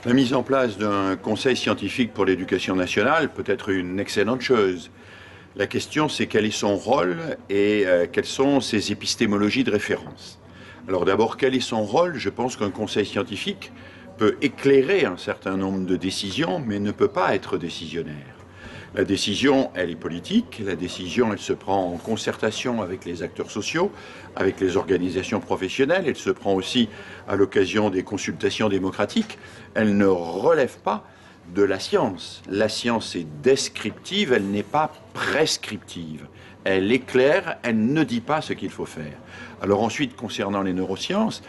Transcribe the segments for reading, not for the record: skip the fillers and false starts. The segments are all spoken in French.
La mise en place d'un conseil scientifique pour l'éducation nationale peut être une excellente chose. La question, c'est quel est son rôle et quelles sont ses épistémologies de référence. Alors d'abord, quel est son rôle? Je pense qu'un conseil scientifique peut éclairer un certain nombre de décisions, mais ne peut pas être décisionnaire. La décision, elle est politique. La décision, elle se prend en concertation avec les acteurs sociaux, avec les organisations professionnelles. Elle se prend aussi à l'occasion des consultations démocratiques. Elle ne relève pas de la science. La science est descriptive, elle n'est pas prescriptive. Elle éclaire, elle ne dit pas ce qu'il faut faire. Alors ensuite, concernant les neurosciences,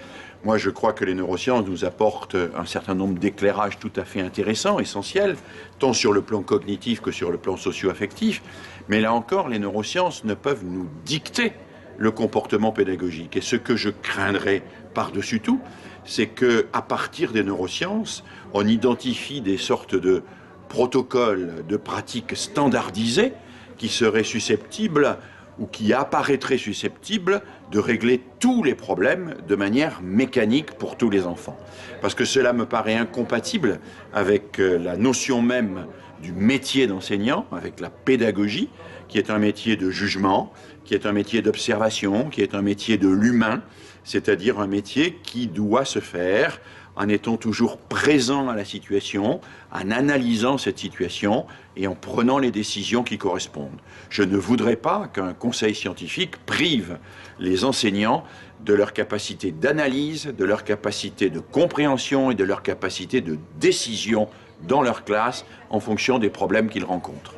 moi, je crois que les neurosciences nous apportent un certain nombre d'éclairages tout à fait intéressants, essentiels, tant sur le plan cognitif que sur le plan socio-affectif. Mais là encore, les neurosciences ne peuvent nous dicter le comportement pédagogique. Et ce que je craindrais par-dessus tout, c'est qu'à partir des neurosciences, on identifie des sortes de protocoles, de pratiques standardisées qui seraient susceptibles ou qui apparaîtraient susceptibles de régler tous les problèmes de manière mécanique pour tous les enfants. Parce que cela me paraît incompatible avec la notion même du métier d'enseignant, avec la pédagogie, qui est un métier de jugement, qui est un métier d'observation, qui est un métier de l'humain, c'est-à-dire un métier qui doit se faire en étant toujours présent à la situation, en analysant cette situation et en prenant les décisions qui correspondent. Je ne voudrais pas qu'un conseil scientifique prive les enseignants de leur capacité d'analyse, de leur capacité de compréhension et de leur capacité de décision dans leur classe en fonction des problèmes qu'ils rencontrent.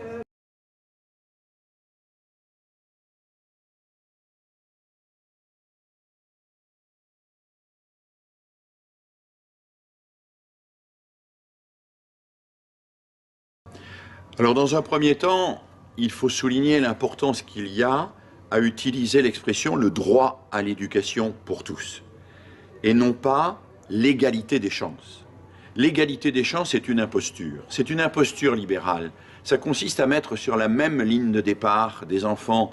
Alors dans un premier temps, il faut souligner l'importance qu'il y a à utiliser l'expression le droit à l'éducation pour tous, et non pas l'égalité des chances. L'égalité des chances est une imposture libérale. Ça consiste à mettre sur la même ligne de départ des enfants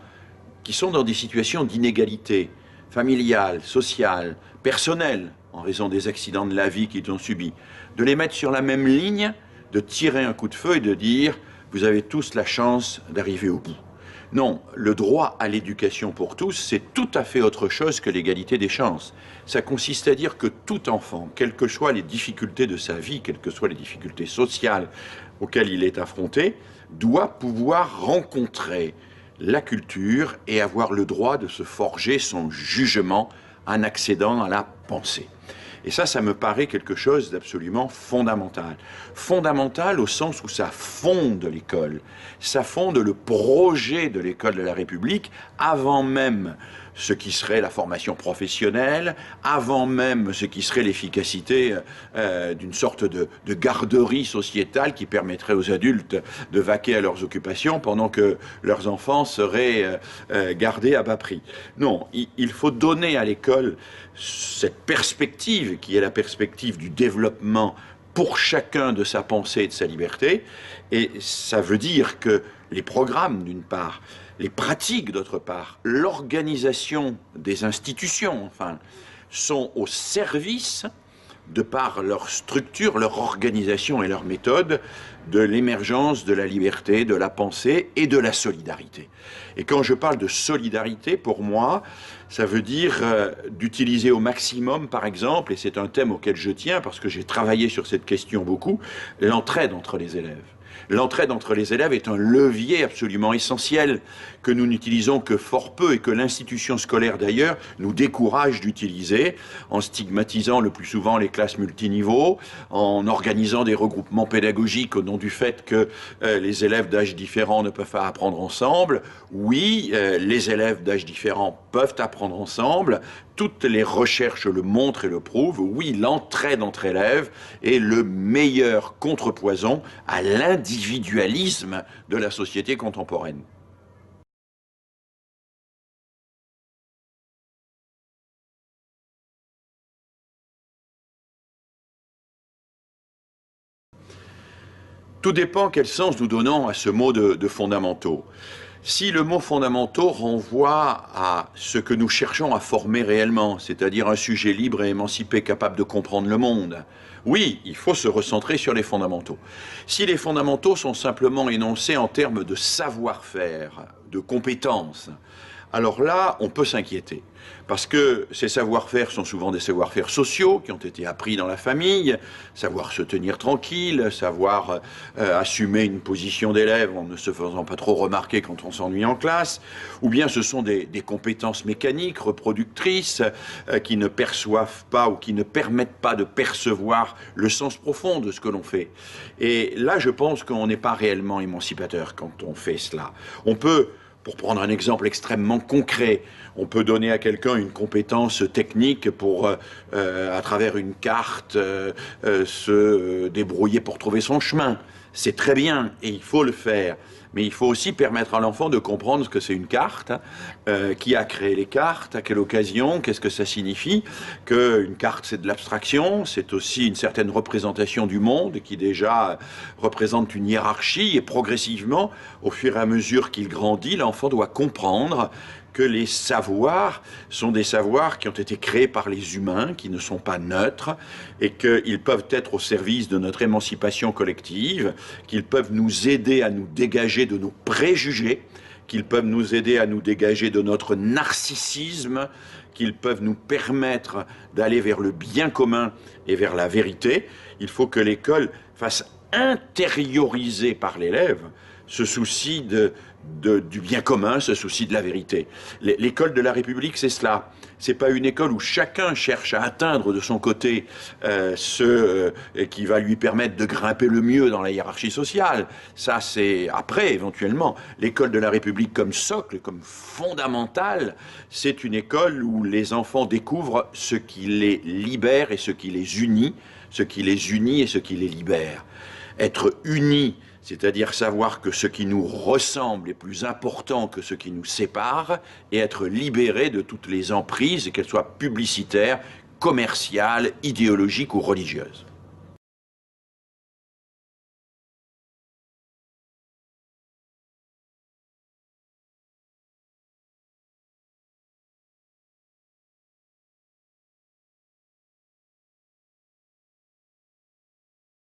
qui sont dans des situations d'inégalité familiale, sociale, personnelle, en raison des accidents de la vie qu'ils ont subis, de les mettre sur la même ligne, de tirer un coup de feu et de dire « vous avez tous la chance d'arriver au bout ». Non, le droit à l'éducation pour tous, c'est tout à fait autre chose que l'égalité des chances. Ça consiste à dire que tout enfant, quelles que soient les difficultés de sa vie, quelles que soient les difficultés sociales auxquelles il est affronté, doit pouvoir rencontrer la culture et avoir le droit de se forger son jugement en accédant à la pensée. Et ça me paraît quelque chose d'absolument fondamental. Fondamental au sens où ça fonde l'école. Ça fonde le projet de l'école de la République avant même ce qui serait la formation professionnelle, avant même ce qui serait l'efficacité d'une sorte de garderie sociétale qui permettrait aux adultes de vaquer à leurs occupations pendant que leurs enfants seraient gardés à bas prix. Non, il faut donner à l'école cette perspective qui est la perspective du développement pour chacun de sa pensée et de sa liberté. Et ça veut dire que les programmes, d'une part, les pratiques, d'autre part, l'organisation des institutions, enfin, sont au service, de par leur structure, leur organisation et leur méthode, de l'émergence de la liberté, de la pensée et de la solidarité. Et quand je parle de solidarité, pour moi, ça veut dire d'utiliser au maximum, par exemple, et c'est un thème auquel je tiens parce que j'ai travaillé sur cette question beaucoup, l'entraide entre les élèves. L'entraide entre les élèves est un levier absolument essentiel que nous n'utilisons que fort peu et que l'institution scolaire d'ailleurs nous décourage d'utiliser en stigmatisant le plus souvent les classes multiniveaux, en organisant des regroupements pédagogiques au nom du fait que les élèves d'âge différents ne peuvent pas apprendre ensemble. Oui, les élèves d'âge différents peuvent apprendre ensemble. Toutes les recherches le montrent et le prouvent. Oui, l'entraide entre élèves est le meilleur contrepoison à l'individualisme de la société contemporaine. Tout dépend quel sens nous donnons à ce mot de fondamentaux. Si le mot fondamentaux renvoie à ce que nous cherchons à former réellement, c'est-à-dire un sujet libre et émancipé capable de comprendre le monde, oui, il faut se recentrer sur les fondamentaux. Si les fondamentaux sont simplement énoncés en termes de savoir-faire, de compétences, alors là, on peut s'inquiéter. Parce que ces savoir-faire sont souvent des savoir-faire sociaux qui ont été appris dans la famille, savoir se tenir tranquille, savoir assumer une position d'élève en ne se faisant pas trop remarquer quand on s'ennuie en classe, ou bien ce sont des compétences mécaniques, reproductrices, qui ne perçoivent pas ou qui ne permettent pas de percevoir le sens profond de ce que l'on fait. Et là, je pense qu'on n'est pas réellement émancipateur quand on fait cela. On peut... Pour prendre un exemple extrêmement concret, on peut donner à quelqu'un une compétence technique pour, à travers une carte, se débrouiller pour trouver son chemin. C'est très bien et il faut le faire. Mais il faut aussi permettre à l'enfant de comprendre ce que c'est une carte, qui a créé les cartes, à quelle occasion, qu'est-ce que ça signifie, qu'une carte c'est de l'abstraction, c'est aussi une certaine représentation du monde qui déjà représente une hiérarchie et progressivement, au fur et à mesure qu'il grandit, l'enfant doit comprendre que les savoirs sont des savoirs qui ont été créés par les humains, qui ne sont pas neutres, et qu'ils peuvent être au service de notre émancipation collective, qu'ils peuvent nous aider à nous dégager de nos préjugés, qu'ils peuvent nous aider à nous dégager de notre narcissisme, qu'ils peuvent nous permettre d'aller vers le bien commun et vers la vérité. Il faut que l'école fasse intérioriser par l'élève ce souci du bien commun, ce souci de la vérité. L'école de la République, c'est cela. C'est pas une école où chacun cherche à atteindre de son côté ce qui va lui permettre de grimper le mieux dans la hiérarchie sociale. Ça, c'est après, éventuellement. L'école de la République comme socle, comme fondamentale, c'est une école où les enfants découvrent ce qui les libère et ce qui les unit, ce qui les unit et ce qui les libère. Être unis, c'est-à-dire savoir que ce qui nous ressemble est plus important que ce qui nous sépare, et être libéré de toutes les emprises, qu'elles soient publicitaires, commerciales, idéologiques ou religieuses.